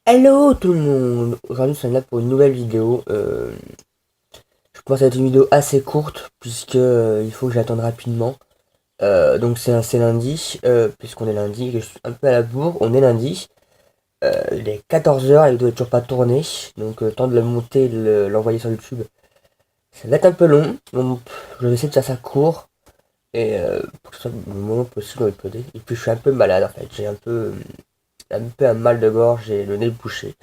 Hello tout le monde. Aujourd'hui nous sommes là pour une nouvelle vidéo. Je pense que ça va être une vidéo assez courte puisque il faut que j'attende rapidement. Donc c'est lundi, puisqu'on est lundi, que je suis un peu à la bourre, on est lundi. Il est 14 h et il doit toujours pas tourner. Donc temps de le monter et de l'envoyer sur YouTube. Ça va être un peu long. Donc je vais essayer de faire ça court. Et pour que ce soit le moment possible de uploader. Et puis je suis un peu malade en fait. J'ai un peu un mal de gorge, j'ai le nez bouché.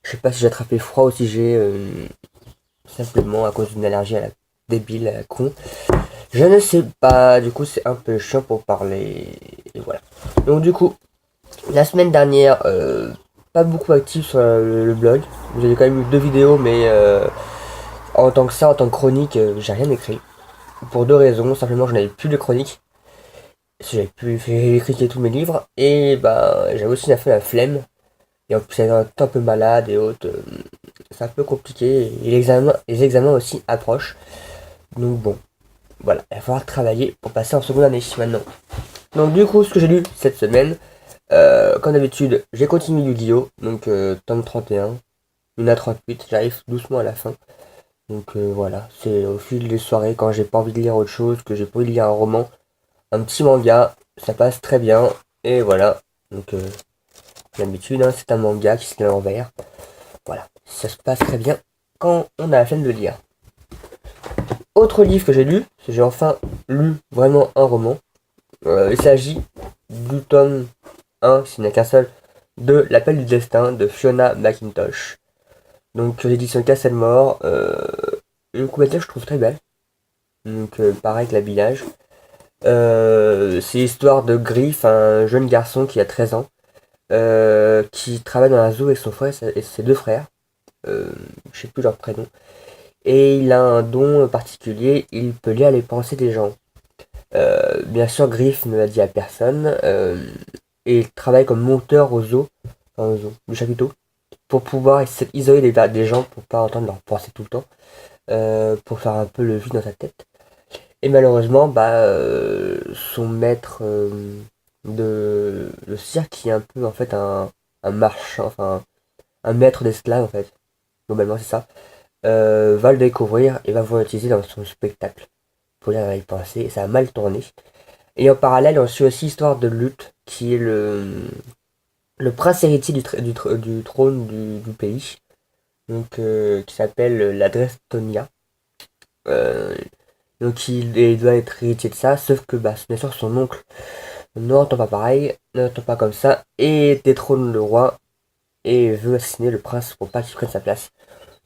Je sais pas si j'ai attrapé froid ou si j'ai simplement à cause d'une allergie à la débile, à la con. Je ne sais pas, du coup c'est un peu chiant pour parler. Et voilà. Donc du coup, la semaine dernière, pas beaucoup actif sur le blog. J'ai quand même eu 2 vidéos, mais en tant que ça, en tant que chronique, j'ai rien écrit. Pour 2 raisons. Simplement, je n'avais plus de chronique. Si j'avais pu écrire tous mes livres. Et bah, j'avais aussi un peu la flemme. Et en plus, j'étais un peu malade et autres. C'est un peu compliqué. Et les examens aussi approchent. Donc bon, voilà, il va falloir travailler pour passer en seconde année maintenant. Donc du coup, ce que j'ai lu cette semaine, comme d'habitude, j'ai continué Yu-Gi-Oh! Donc tome 31, une à 38, j'arrive doucement à la fin. Donc voilà, c'est au fil des soirées quand j'ai pas envie de lire autre chose, que j'ai pas envie de lire un roman, un petit manga, ça passe très bien. Et voilà, donc d'habitude, hein, c'est un manga qui se lit à l'envers. Voilà, ça se passe très bien quand on a la flemme de lire. Autre livre que j'ai lu, j'ai enfin lu vraiment un roman. Il s'agit du tome 1, s'il n'y a qu'un seul, de L'appel du destin de Fiona McIntosh. Donc l'édition Castelmore, une couverture que je trouve très belle. Donc pareil que l'habillage. C'est l'histoire de Griff, un jeune garçon qui a 13 ans, qui travaille dans un zoo avec son frère et ses 2 frères. Je sais plus leur prénom. Et il a un don particulier, il peut lire les pensées des gens. Bien sûr, Griff ne l'a dit à personne. Et il travaille comme monteur au zoo, du chapiteau, pour pouvoir isoler des gens pour pas entendre leurs pensées tout le temps, pour faire un peu le vide dans sa tête. Et malheureusement, bah, son maître de le cirque, qui est un peu en fait un marchand, enfin un maître d'esclaves en fait, globalement c'est ça, va le découvrir et va vouloir l'utiliser dans son spectacle pour lire les pensées. Et ça a mal tourné. Et en parallèle, on suit aussi l'histoire de Lutte, qui est le prince héritier du trône du pays, donc qui s'appelle la Drestonia. Euh, donc il doit être héritier de ça, sauf que bah, bien sûr son oncle n'entend pas pareil, n'entend pas comme ça, et détrône le roi et veut assassiner le prince pour pas qu'il prenne sa place.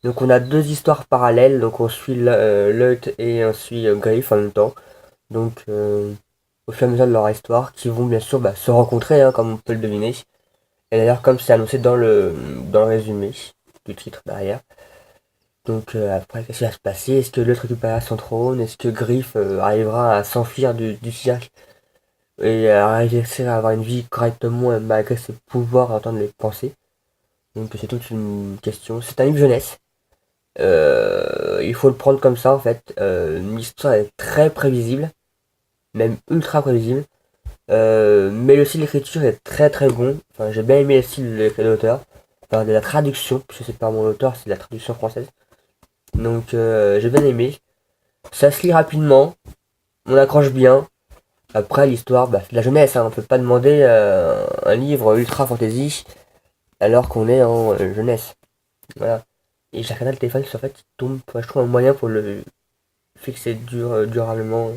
Donc on a 2 histoires parallèles, donc on suit Lutte et on suit Griff en même temps. Donc au fur et à mesure de leur histoire, qui vont bien sûr bah, se rencontrer, hein, comme on peut le deviner. Et d'ailleurs, comme c'est annoncé dans le résumé du titre derrière. Donc après, qu'est-ce qui va se passer? Est-ce que l'autre récupérera son trône? Est-ce que Griff arrivera à s'enfuir du cirque et à réussir à avoir une vie correctement malgré ses pouvoirs et entendre les pensées? Donc c'est toute une question. C'est un livre jeunesse. Il faut le prendre comme ça en fait. L'histoire est très prévisible, même ultra prévisible. Mais le style d'écriture est très très bon. Enfin, j'ai bien aimé le style de l'auteur. Enfin, de la traduction, puisque c'est pas mon auteur, c'est de la traduction française. Donc j'ai bien aimé. Ça se lit rapidement, on accroche bien. Après l'histoire, bah, c'est de la jeunesse, hein. On peut pas demander un livre ultra fantasy alors qu'on est en jeunesse. Voilà. Et j'ai regardé le téléphone, en fait, il tombe. Je trouve un moyen pour le fixer durablement.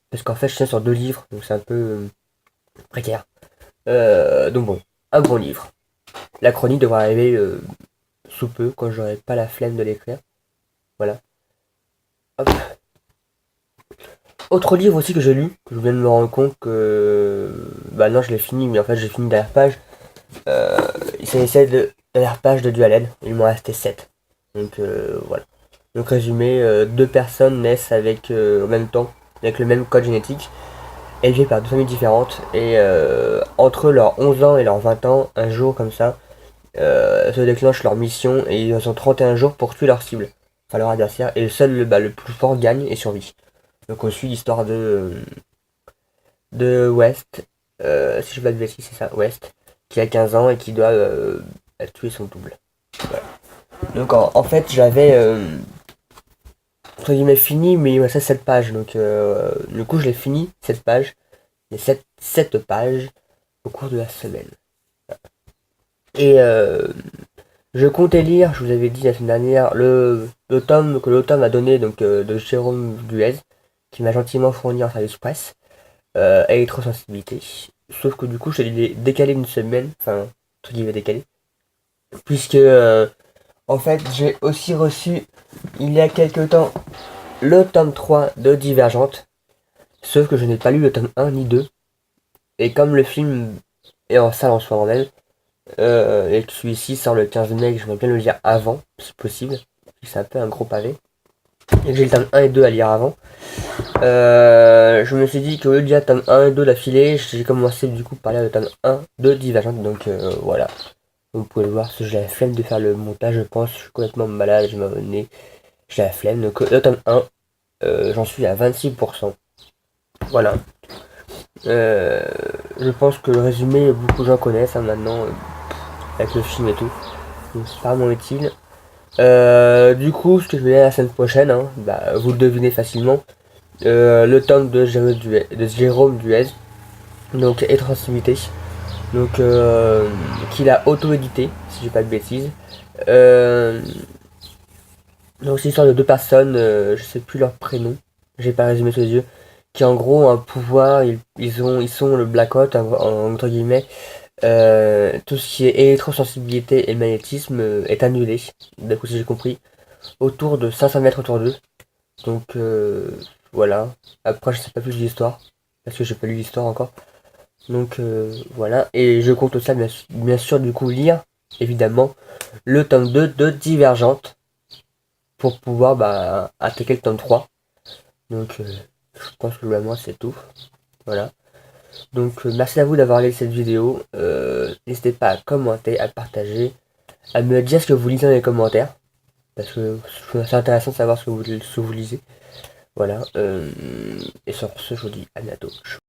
Parce qu'en fait, je tiens sur 2 livres, donc c'est un peu précaire. Donc bon, un bon livre. La chronique devra arriver sous peu, quand j'aurai pas la flemme de l'écrire. Voilà. Hop. Autre livre aussi que j'ai lu, que je viens de me rendre compte que... Bah non, je l'ai fini, mais en fait j'ai fini dernière page. Il s'agissait de dernière page de Dualen. Il m'en restait 7. Donc voilà. Donc résumé, 2 personnes naissent avec en même temps, avec le même code génétique, élevées par 2 familles différentes. Et entre leurs 11 ans et leurs 20 ans, un jour comme ça, se déclenche leur mission et ils ont 31 jours pour tuer leur cible, enfin leur adversaire. Et seul bah, le plus fort gagne et survit. Donc on suit l'histoire de West, si je ne pas de bêtises, c'est ça, West, qui a 15 ans et qui doit a tué son double. Voilà. Donc en fait j'avais entre guillemets fini, mais il me restait 7 pages. Donc du coup je l'ai fini, 7 pages. Les 7 pages au cours de la semaine. Et je comptais lire, je vous avais dit la semaine dernière, le tome que l'automne m'a donné, donc de Jérôme Duez, qui m'a gentiment fourni en service presse, Électrosensibilité. Sauf que du coup, je l'ai décalé d'une semaine, enfin, entre guillemets décalé, puisque en fait, j'ai aussi reçu, il y a quelques temps, le tome 3 de Divergente, sauf que je n'ai pas lu le tome 1 ni 2, et comme le film est en salle en ce moment même, et que celui-ci sort le 15 mai, que j'aimerais bien le lire avant, si possible, c'est un peu un gros pavé, et que j'ai le tome 1 et 2 à lire avant, je me suis dit qu'au lieu de lire le tome 1 et 2 d'affilée, j'ai commencé du coup par lire le tome 1 de Divergente, donc voilà. Vous pouvez le voir, parce que j'ai la flemme de faire le montage, je pense, je suis complètement malade, je m'en nez, j'ai la flemme, donc le tome 1, j'en suis à 26%, voilà. Je pense que le résumé, beaucoup de gens connaissent hein, maintenant, avec le film et tout, donc c'est pas vraiment utile. Du coup, ce que je vais dire la semaine prochaine, hein, bah, vous le devinez facilement, le tome de Jérôme Duez, donc et Translimité, donc qu'il a auto-édité, si j'ai pas de bêtises. Donc c'est l'histoire de deux personnes, je sais plus leur prénom, j'ai pas résumé sous les yeux, qui en gros ont un pouvoir, ils sont le blackout entre guillemets. Tout ce qui est électrosensibilité et magnétisme est annulé, d'après ce que j'ai compris, autour de 500 mètres autour d'eux. Donc voilà. Après je sais pas plus l'histoire, parce que j'ai pas lu l'histoire encore. Donc voilà. Et je compte aussi bien sûr du coup lire, évidemment, le tome 2 de Divergente pour pouvoir attaquer le tome 3. Donc je pense que moi c'est tout. Voilà. Donc merci à vous d'avoir regardé cette vidéo. N'hésitez pas à commenter, à partager, à me dire ce que vous lisez dans les commentaires. Parce que c'est intéressant de savoir ce que vous lisez. Voilà. Et sur ce, je vous dis à bientôt.